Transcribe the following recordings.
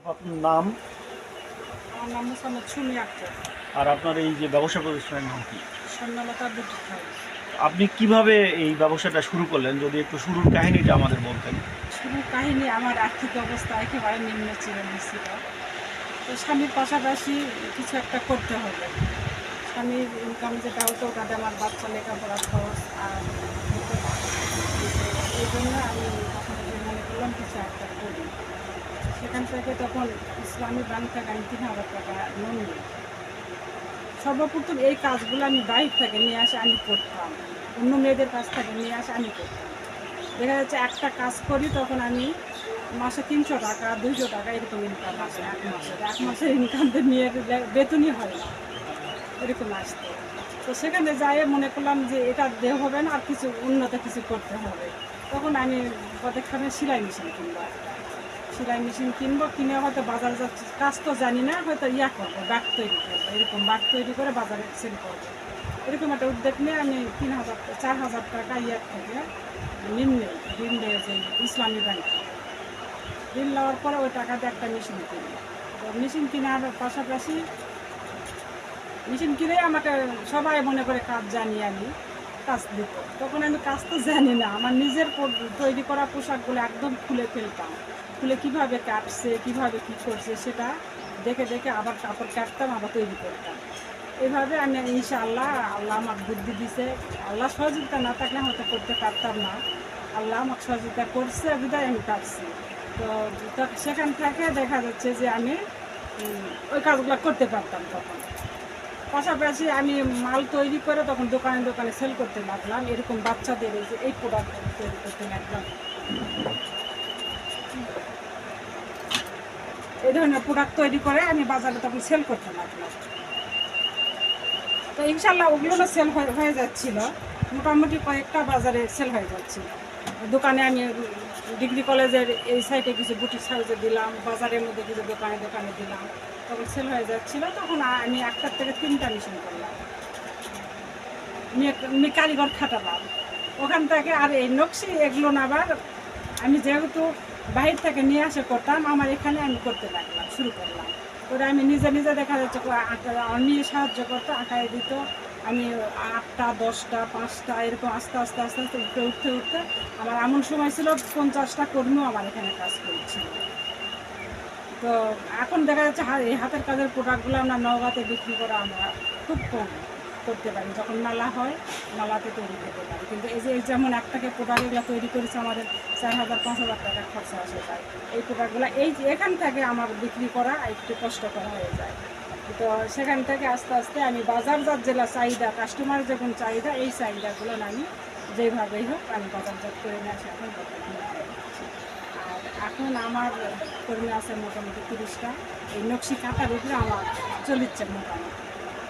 আপনার নাম? আমার নাম মোসাম্মদ সুমি আক্তার। আর আপনার এই যে ব্যবসা প্রতিষ্ঠানের নাম কি? স্বর্ণলতা বুটিক হাউস। আপনি কিভাবে এই ব্যবসাটা শুরু করলেন, যদি একটু শুরুর কাহিনীটা আমাদের বলতেন। শুরুর কাহিনী, আমার আর্থিক অবস্থা একেবারে নিম্ন ছিল। তো স্বামীর পাশাপাশি কিছু একটা করতে হবে। স্বামীর ইনকাম যেটা হতো ওটাতে আমার বাচ্চা লেখাপড়ার খরচ আর হতো না। এই জন্য আমি তখন মনে করলাম কিছু একটা করি। সেখান থেকে তখন ইসলামী ব্যাংক থেকে আমি 3,000 টাকা লোন নিই। সর্বপ্রথম এই কাজগুলো আমি বাইরে থেকে নিয়ে আসে আমি করতাম, অন্য মেয়েদের কাছ থেকে নিয়ে আসে আমি করতাম। দেখা যাচ্ছে একটা কাজ করি তখন আমি মাসে 300 টাকা 200 টাকা এরকম ইনকাম আসে। এক মাসের ইনকাম তো নিয়ে বেতনই হয় না, এরকম আসতো। তো সেখানে যাই মনে করলাম যে এটা দেহ হবে না, আর কিছু উন্নত কিছু করতে হবে। তখন আমি প্রত্যেকখানে সেলাই মেশিন কিনবো, সেলাই মেশিন কিনবো, কিনে হয়তো বাজারে যাচ্ছি, কাজ তো জানি না, হয়তো করবো, ব্যাগ তৈরি করবো, এরকম ব্যাগ তৈরি করে বাজারে সেল করবো। এরকম একটা উদ্যোগ নিয়ে আমি 4,000 টাকা থেকে ঋণ নিয়েছি ইসলামী ব্যাংকে। ঋণ নেওয়ার পরে ওই টাকাতে একটা মেশিন কিনি। তো মেশিন কেনার পাশাপাশি মেশিন কিনে আমাকে সবাই মনে করে কাজ জানি, আমি কাজ দিত। তখন আমি কাজ তো জানি না, আমার নিজের তৈরি করা পোশাকগুলো একদম খুলে ফেলতাম, খুলে কীভাবে কাটছে কীভাবে কী করছে সেটা দেখে দেখে আবার কাপড় কাটতাম, আবার তৈরি করতাম। এইভাবে আমি ইনশাআল্লাহ, আল্লাহ আমাকে বুদ্ধি দিছে। আল্লাহ সহযোগিতা না থাকলে হয়তো করতে পারতাম না, আল্লাহ আমাকে সহযোগিতা করছে বিধায় আমি পারছি। তো সেখান থেকে দেখা যাচ্ছে যে আমি ওই কাজগুলো করতে পারতাম। তখন পাশাপাশি আমি মাল তৈরি করে তখন দোকানে দোকানে সেল করতে লাগলাম। এরকম বাচ্চাদের এই প্রোডাক্ট তৈরি করতে লাগলাম, এই ধরনের প্রোডাক্ট তৈরি করে আমি বাজারে তখন সেল করতে লাগলাম। তো ইনশাল্লাহ ওগুলো সেল হয়ে যাচ্ছিল, মোটামুটি কয়েকটা বাজারে সেল হয়ে যাচ্ছিল। দোকানে আমি ডিগ্রি কলেজের এই সাইডে কিছু বুটিক হাউসে দিলাম, বাজারের মধ্যে কিছু দোকানে দোকানে দিলাম, তখন সেল হয়ে যাচ্ছিলো। তখন আমি 1টার থেকে 3টা মেশিন করলাম, কারিগর খাটালাম ওখান থেকে। আর এই নকশি এগুলো না, আবার আমি যেহেতু বাহির থেকে নিয়ে আসে করতাম, আমার এখানে আমি করতে লাগলাম, শুরু করলাম। ওরা আমি নিজে নিজে দেখা যাচ্ছে নিয়ে সাহায্য করতো, আঁকায় দিত। আমি 8টা 10টা 5টা এরকম আস্তে আস্তে আস্তে আস্তে উঠতে উঠতে আমার এমন সময় ছিল 50টা কর্মীও আমার এখানে কাজ করছিল। তো এখন দেখা যাচ্ছে এই হাতের কাজের প্রোডাক্টগুলো আমরা নওগাঁতে বিক্রি করা আমরা খুব কম করতে পারি। যখন মেলা হয় মেলাতে তৈরি করতে পারি, কিন্তু এই যে যেমন একটাকে প্রোডাক্ট এগুলো তৈরি করেছে আমাদের 4,000-5,000 টাকা খরচা আসে যায়। এই প্রোডাক্টগুলো এখান থেকে আমার বিক্রি করা একটু কষ্টকর হয়ে যায়। তো সেখান থেকে আস্তে আস্তে আমি বাজারজাত জেলা চাহিদা, কাস্টমার যখন চাহিদা, এই চাহিদাগুলো আমি যেভাবেই হোক আমি বাজারজাত করে নিয়ে আসি এখন বর্তমানে। আর এখন আমার কর্মী আছে মোটামুটি 30টা। এই নকশি কাঁথার উপরে আমার চলিচ্ছে মোটামুটি।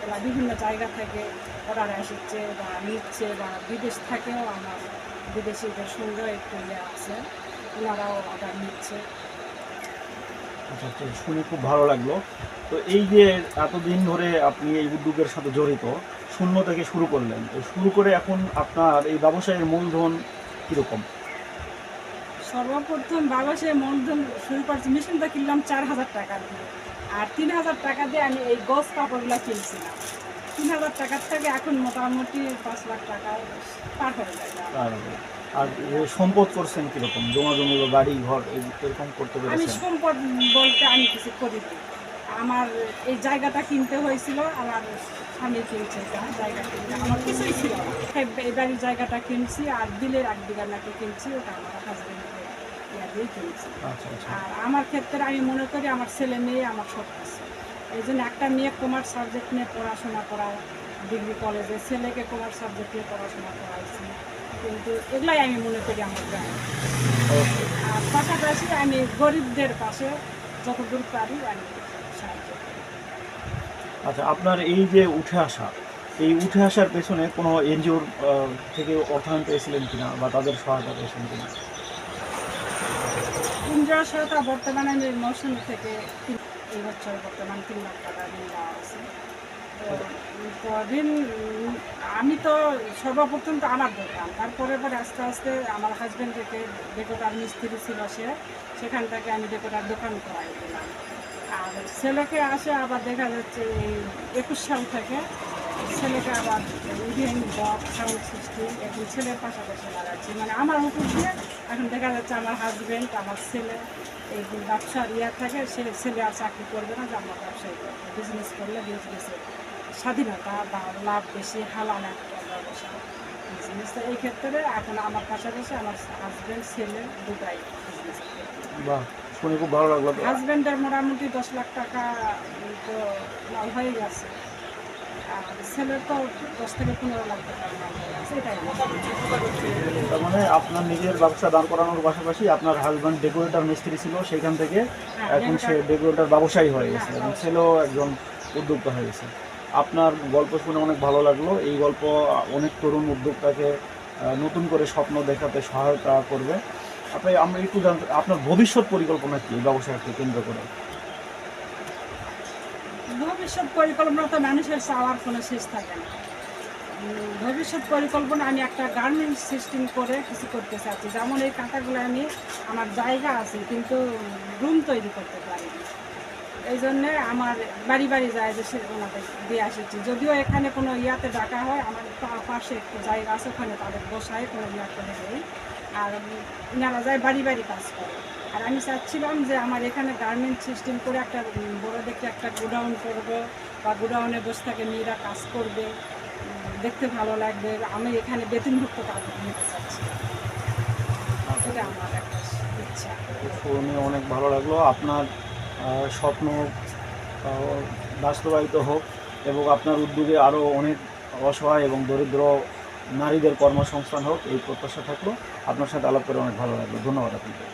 এরা বিভিন্ন জায়গা থেকে অর্ডার আসছে বা নিচ্ছে, বা বিদেশ থেকেও আমার বিদেশিদের সঙ্গে একটু আছে, ওনারাও অর্ডার নিচ্ছে। আচ্ছা আচ্ছা, শুনে খুব ভালো লাগলো। তো এই যে এতদিন ধরে আপনি এই উদ্যোগের সাথে জড়িত, শূন্য থেকে শুরু করলেন, তো শুরু করে এখন আপনার এই ব্যবসায়ের মূলধন কীরকম? সর্বপ্রথম ব্যবসায় মূলধন শুরু করছি, মেশিনটা কিনলাম 4,000 টাকা দিয়ে, আর 3,000 টাকা দিয়ে আমি এই গজ কাপড়গুলো কিনছিলাম। 3,000 টাকার থেকে এখন মোটামুটি 5 লাখ টাকা পার হয়ে যায়। আর সম্পদ করছেন কীরকম, জমা জমি বা বাড়ি ঘর এরকম করতে আমি পেরেছেন? সম্পদ বলতে আমি কিছু করিনি। আমার এই জায়গাটা কিনতে হয়েছিল, আমার স্বামী কিনছে, জায়গা কিনতে আমার কিছুই ছিল না। এই বাড়ির জায়গাটা কিনছি, আর বিলের 1 বিঘা নাকি কিনছি, ওটা আমার হাজবেন্ডকে দিয়ে কিনছি। আচ্ছা আচ্ছা। আর আমার ক্ষেত্রে আমি মনে করি আমার ছেলে মেয়ে আমার সব কিছু। এই জন্য একটা মেয়ে কমার্স সাবজেক্ট নিয়ে পড়াশোনা করায় ডিগ্রি কলেজে, ছেলেকে কমার্স সাবজেক্ট নিয়ে পড়াশোনা করাইছি, কিন্তু এগুলাই আমি মনে করি আমার গ্রামে। আর পাশাপাশি আমি গরিবদের পাশে যতদূর পারি আমি সাহায্য করি। আচ্ছা, আপনার এই যে এই উঠে আসার পেছনে কোনো এনজিওর থেকে অর্থায়ন পেয়েছিলেন কিনা, বা তাদের সহায়তা পেয়েছিলেন কিনা? কেন্দ্রীয় সহায়তা বর্তমানে আমি মৌসুমি থেকে এই বছর বর্তমান 3 লাখ টাকা ঋণ দেওয়া আছে। তো ঋণ আমি তো সর্বপ্রথম তো আমার দোকান, তারপরে পরে আস্তে আস্তে আমার হাজব্যান্ড থেকে ডেকোটার মিস্ত্রি ছিল সেখান থেকে আমি ডেকোটার দোকান করাই দিলাম। আর ছেলেকে আসে আবার দেখা যাচ্ছে এই 21 সাল থেকে ছেলেকে আবার ইভিএম বক্স সাউন্ড সিস্টেম এখন ছেলের পাশাপাশি লাগাচ্ছি, মানে আমার হুকুম দিয়ে এখন দেখা যাচ্ছে আমার হাজব্যান্ড আমার ছেলে এই ব্যবসার থাকে ছেলে আর চাকরি করবে না, যে আমার ব্যবসায়ী করবে, বিজনেস করলে বিজনেসের স্বাধীনতা বা লাভ বেশি, হালাল একটা ব্যবসা বিজনেস। তো এই ক্ষেত্রে এখন আমার পাশাপাশি আমার হাজব্যান্ড ছেলে দুটাই বিজনেস করে। বাহ, শুনে খুব ভালো লাগলো। হাজব্যান্ডের মোটামুটি 10 লাখ টাকা তো লাভ হয়ে গেছে, আর ছেলের তো 10 থেকে 15 লাখ টাকা লাভ হয়ে গেছে, এটাই তার মানে আপনার নিজের ব্যবসা দাঁড় করানোর পাশাপাশি আপনার হাজব্যান্ড ডেকোরেটর মিস্ত্রি ছিল, সেইখান থেকে এখন সে ডেকোরেটর ব্যবসায়ী হয়ে গেছে এবং ছেলেও একজন উদ্যোক্তা হয়ে গেছে। আপনার গল্প শুনে অনেক ভালো লাগলো। এই গল্প অনেক তরুণ উদ্যোক্তাকে নতুন করে স্বপ্ন দেখাতে সহায়তা করবে। আমরা একটু জানতে, আপনার ভবিষ্যৎ পরিকল্পনা কি এই ব্যবসাকে কেন্দ্র করে? ভবিষ্যৎ পরিকল্পনা তো মানুষের চাওয়ার কোনো শেষ থাকে না। ভবিষ্যৎ পরিকল্পনা আমি একটা গার্মেন্টস সিস্টেম করে কিছু করতে চাচ্ছি, যেমন এই কাঁটাগুলো আমি আমার জায়গা আছে কিন্তু রুম তৈরি করতে পারি না, এই জন্যে আমার বাড়ি বাড়ি যায় যে সে ওনাদের দিয়ে আসেছি। যদিও এখানে কোনো ইয়াতে ডাকা হয়, আমার পাশে একটু জায়গা আছে, ওখানে তাদের বসায় কোনো ইয়া করে দেয়, আর ওনারা যায় বাড়ি বাড়ি কাজ করে। আর আমি চাচ্ছিলাম যে আমার এখানে গার্মেন্ট সিস্টেম করে একটা বড় দেখে একটা গোডাউন করবো, বা গোডাউনে বসে থেকে মেয়েরা কাজ করবে, দেখতে ভালো লাগবে, আমি এখানে বেতনভুক্ত কাজ নিতে চাচ্ছি, এটা আমার একটা ইচ্ছা। শুনে অনেক ভালো লাগলো। আপনার স্বপ্ন বাস্তবায়িত হোক এবং আপনার উদ্যোগে আরও অনেক অসহায় এবং দরিদ্র নারীদের কর্মসংস্থান হোক, এই প্রত্যাশা থাকলো। আপনার সাথে আলাপ করে অনেক ভালো লাগলো। ধন্যবাদ আপনাকে।